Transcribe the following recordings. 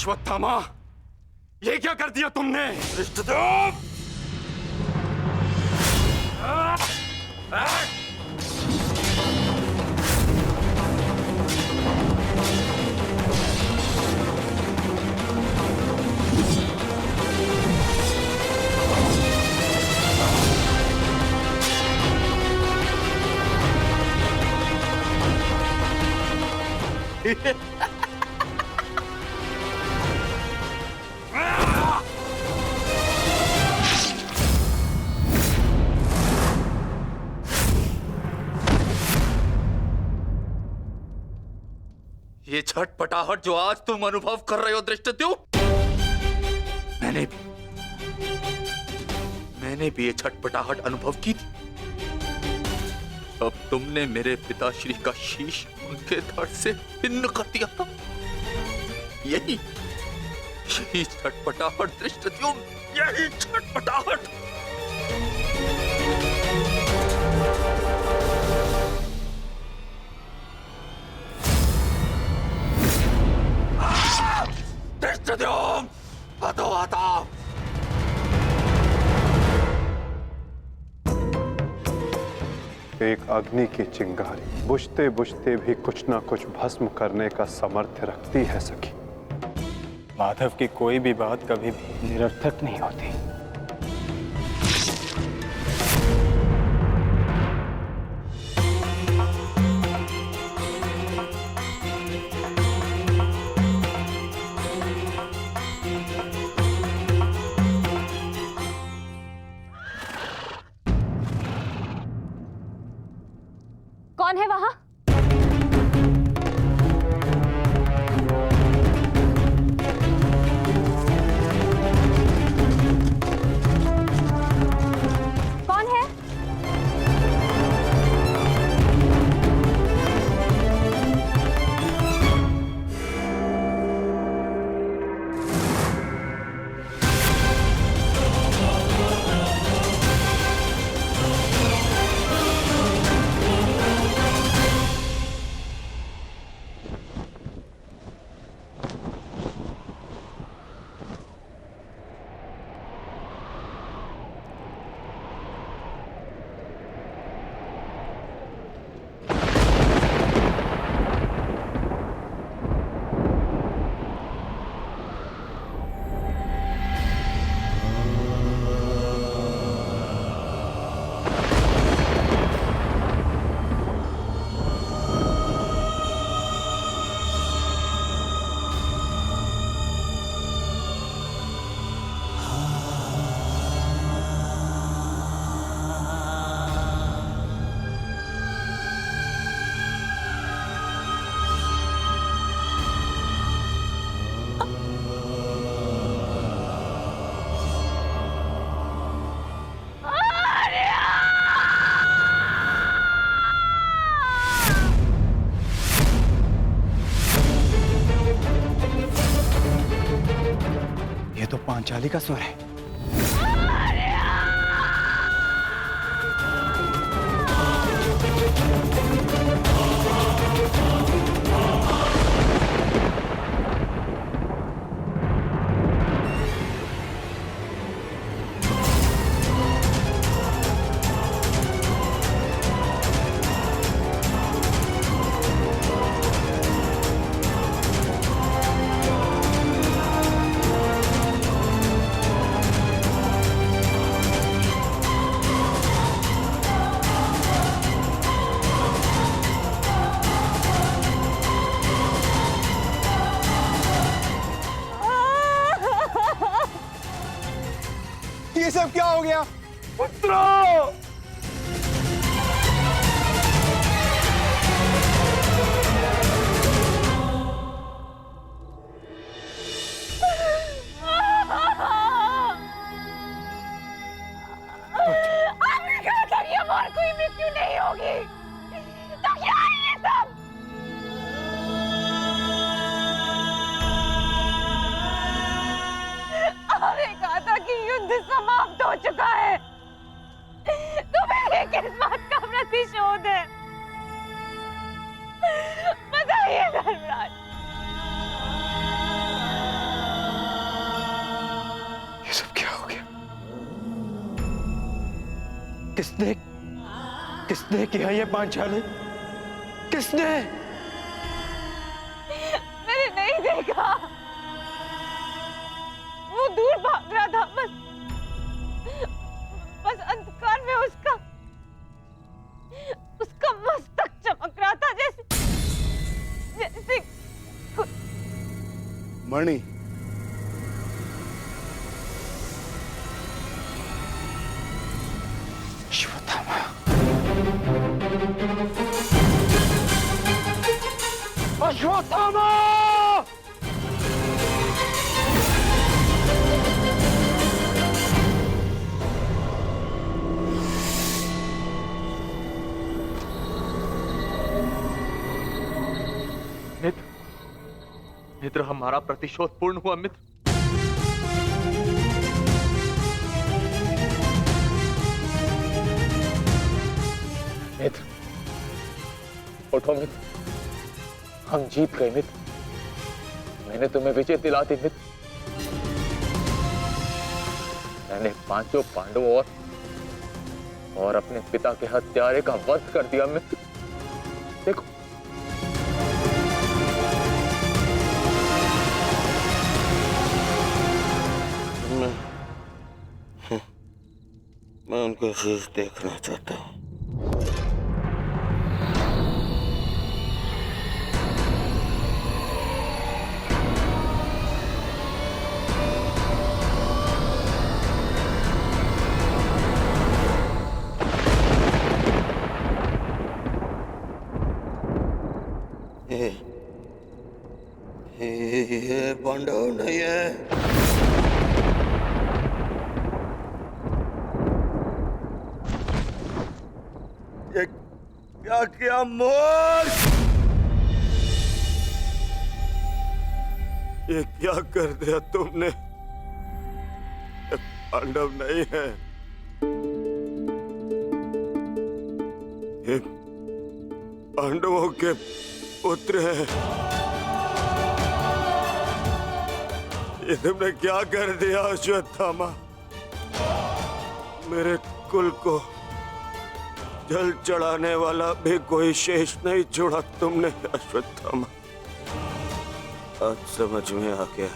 अश्वत्थामा, ये क्या कर दिया तुमने? धृष्टद्युम्न! ये छटपटाहट जो आज तुम अनुभव कर रहे हो धृष्टद्युम्न, मैंने भी ये छटपटाहट अनुभव की थी। अब तुमने मेरे पिताश्री का शीश उनके धड़ से भिन्न कर दिया था। यही छटपटाहट धृष्टद्युम्न, यही छटपटाहट। धृष्टद्युम्न, हटो हटाओ। एक अग्नि की चिंगारी बुझते बुझते भी कुछ ना कुछ भस्म करने का सामर्थ्य रखती है सखी। माधव की कोई भी बात कभी भी निरर्थक नहीं होती। कौन है वहां? कौन है? ये तो पांचाली का स्वर है। ये सब क्या हो गया? पुत्रो! आपने कहा था कि हमारी कोई मृत्यु नहीं होगी, तो क्या है ये सब? आपने कहा था कि युद्ध समाप्त हो चुका है, तो फिर ये किस बात का प्रतिशोध है? बताइए धर्मराज। किसने किसने किया ये पांचाली? किसने? मैंने नहीं देखा, वो दूर भाग रहा था। बस अंधकार में उसका मस्तक चमक रहा था, जैसे मणि, अश्वत्थामा, अश्वत्थामा! मित्र, मित्र, हमारा प्रतिशोध पूर्ण हुआ मित्र। मित्र, उठो मित्र, हम जीत गए मित्र। मैंने तुम्हें विजय दिला दी मित्र। मैंने पांचों पांडवों और अपने पिता के हत्यारे का वध कर दिया मित्र। देखो, मैं उनका शीश देखना चाहता हूँ। ये पांडव नहीं है। ये क्या किया मूर्ख? ये क्या कर दिया तुमने? ये पांडव नहीं है, ये पांडवों के पुत्र हैं। ये तुमने क्या कर दिया अश्वत्थामा? मेरे कुल को जल चढ़ाने वाला भी कोई शेष नहीं छोड़ा तुमने अश्वत्थामा। आज समझ में आ गया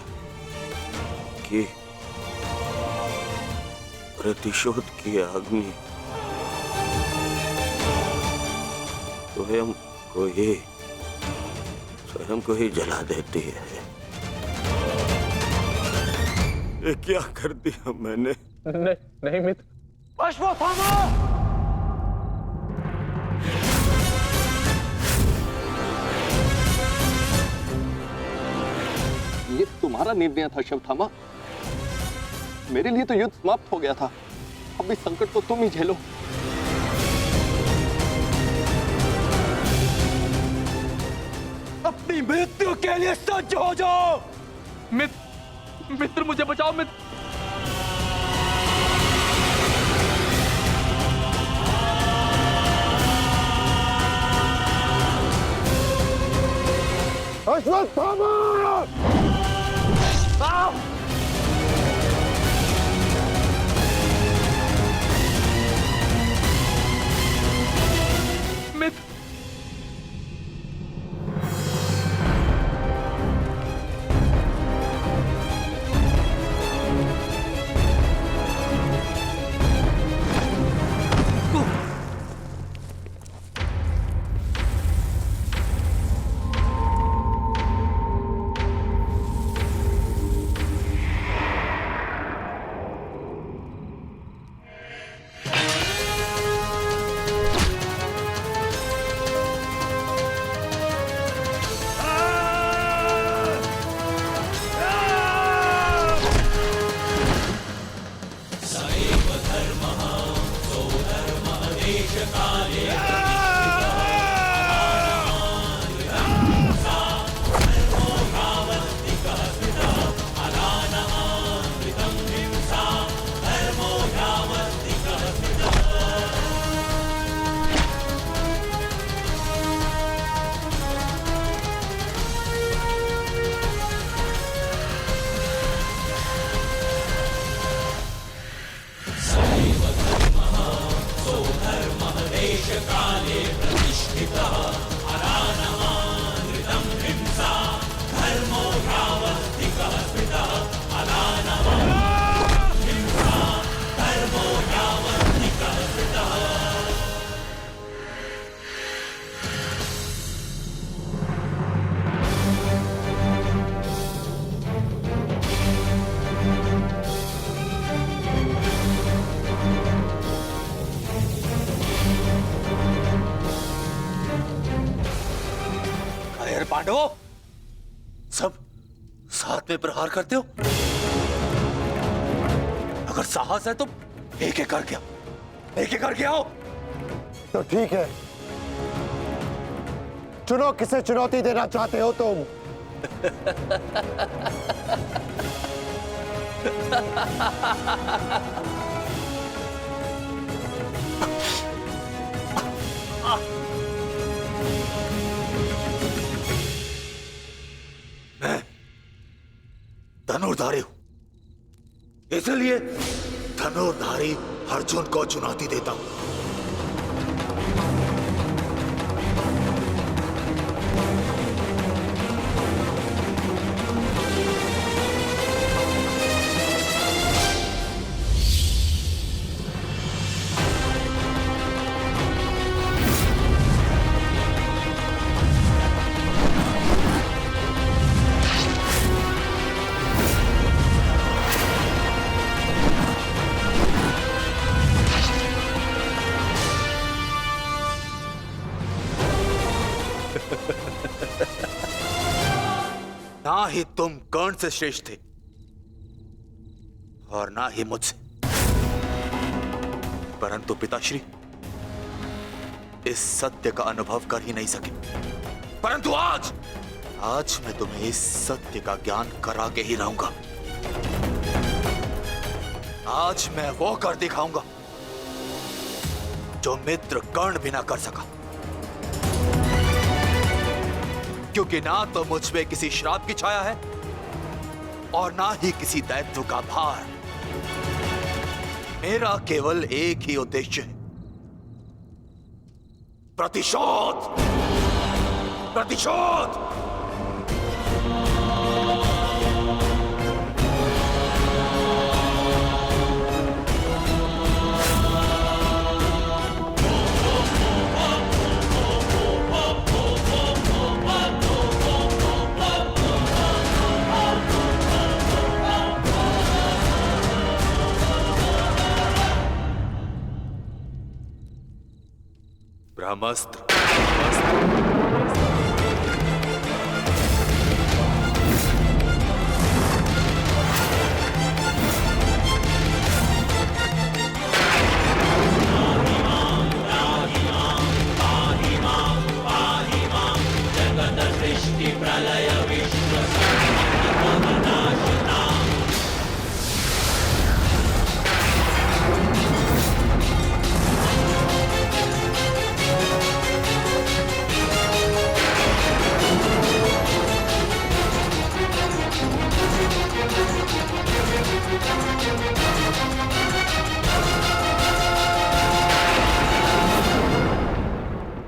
कि प्रतिशोध की अग्नि स्वयं को ही जला देती है। ये क्या कर दिया मैंने? नहीं मित्र। अश्वत्थामा! ये तुम्हारा निर्णय था अश्वत्थामा। मेरे लिए तो युद्ध समाप्त हो गया था। अब इस संकट को तुम ही झेलो। अपनी मृत्यु के लिए सज्ज हो जाओ। मित्र, मुझे बचाओ मित्र। अश्वत्थामा! मित्र, पांडवों, सब साथ में प्रहार करते हो? अगर साहस है तो एक एक करके आओ, एक एक करके आओ। तो ठीक है, चुनो किसे चुनौती देना चाहते हो तुम। मैं धनुर्धारी हूं, इसलिए धनुर्धारी अर्जुन को चुनौती देता हूं। ना ही तुम कर्ण से श्रेष्ठ थे और ना ही मुझसे, परंतु पिताश्री इस सत्य का अनुभव कर ही नहीं सके। परंतु आज मैं तुम्हें इस सत्य का ज्ञान करा के ही रहूंगा। आज मैं वो कर दिखाऊंगा जो मित्र कर्ण भी ना कर सका, क्योंकि ना तो मुझ पे किसी श्राप की छाया है और ना ही किसी दायित्व का भार। मेरा केवल एक ही उद्देश्य है, प्रतिशोध। प्रतिशोध। ब्रह्मास्त्र।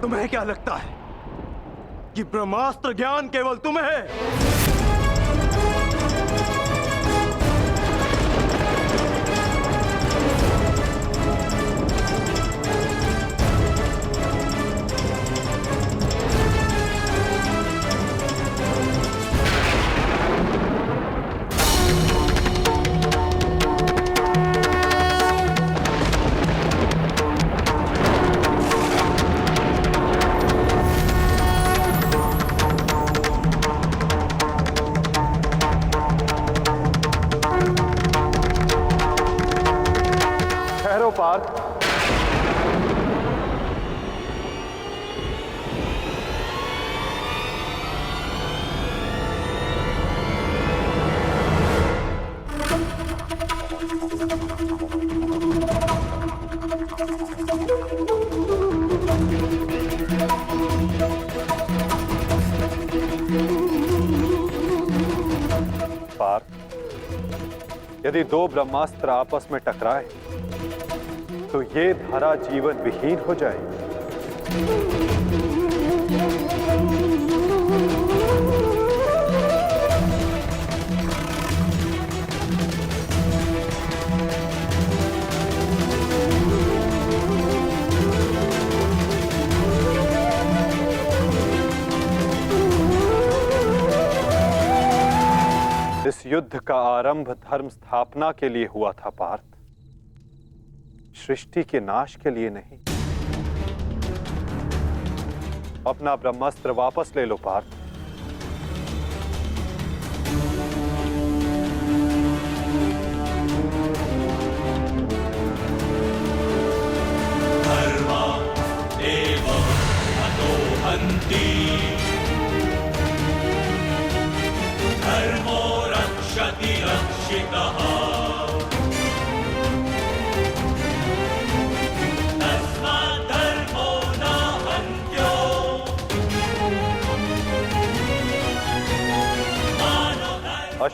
तुम्हें क्या लगता है कि ब्रह्मास्त्र ज्ञान केवल तुम्हें है? पार्थ, यदि दो ब्रह्मास्त्र आपस में टकराए तो ये धारा जीवन विहीन हो जाएगी। इस युद्ध का आरंभ धर्म स्थापना के लिए हुआ था पार्थ, सृष्टि के नाश के लिए नहीं। अपना ब्रह्मास्त्र वापस ले लो पार्थ।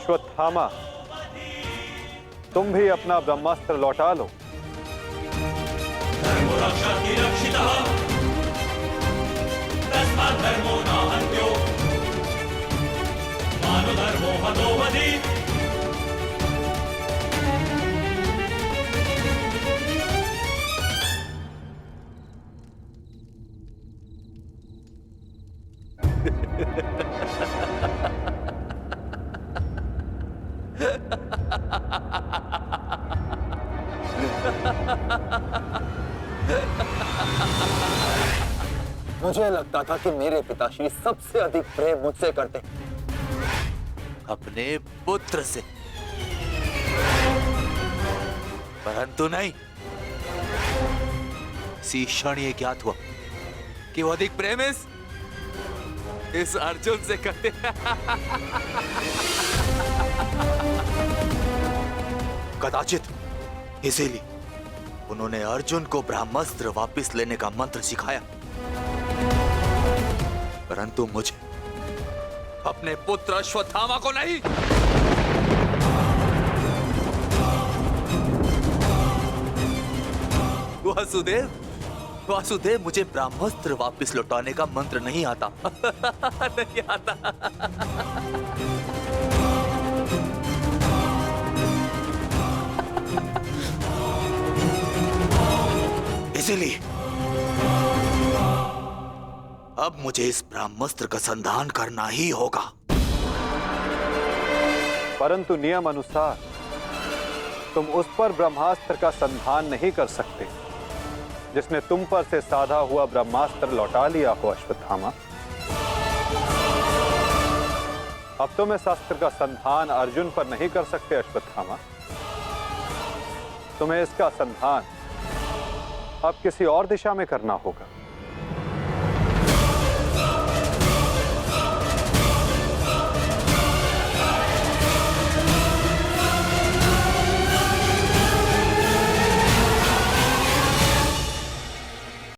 अश्वत्थामा, तुम भी अपना ब्रह्मास्त्र लौटा लो। मुझे लगता था कि मेरे पिताश्री सबसे अधिक प्रेम मुझसे करते, अपने पुत्र से, परंतु नहीं। इसी क्षण ये ज्ञात हुआ कि वो अधिक प्रेम इस अर्जुन से करते। कदाचित इसीलिए उन्होंने अर्जुन को ब्रह्मास्त्र वापस लेने का मंत्र सिखाया, परंतु मुझे, अपने पुत्र अश्वत्थामा को नहीं। वासुदेव, मुझे ब्रह्मास्त्र वापस लौटाने का मंत्र नहीं आता। नहीं आता। इसीलिए अब मुझे इस ब्रह्मास्त्र का संधान करना ही होगा। परंतु नियम अनुसार तुम उस पर ब्रह्मास्त्र का संधान नहीं कर सकते जिसने तुम पर से साधा हुआ ब्रह्मास्त्र लौटा लिया हो अश्वत्थामा। अब तुम इस अस्त्र का संधान अर्जुन पर नहीं कर सकते अश्वत्थामा। तुम्हें इसका संधान अब किसी और दिशा में करना होगा।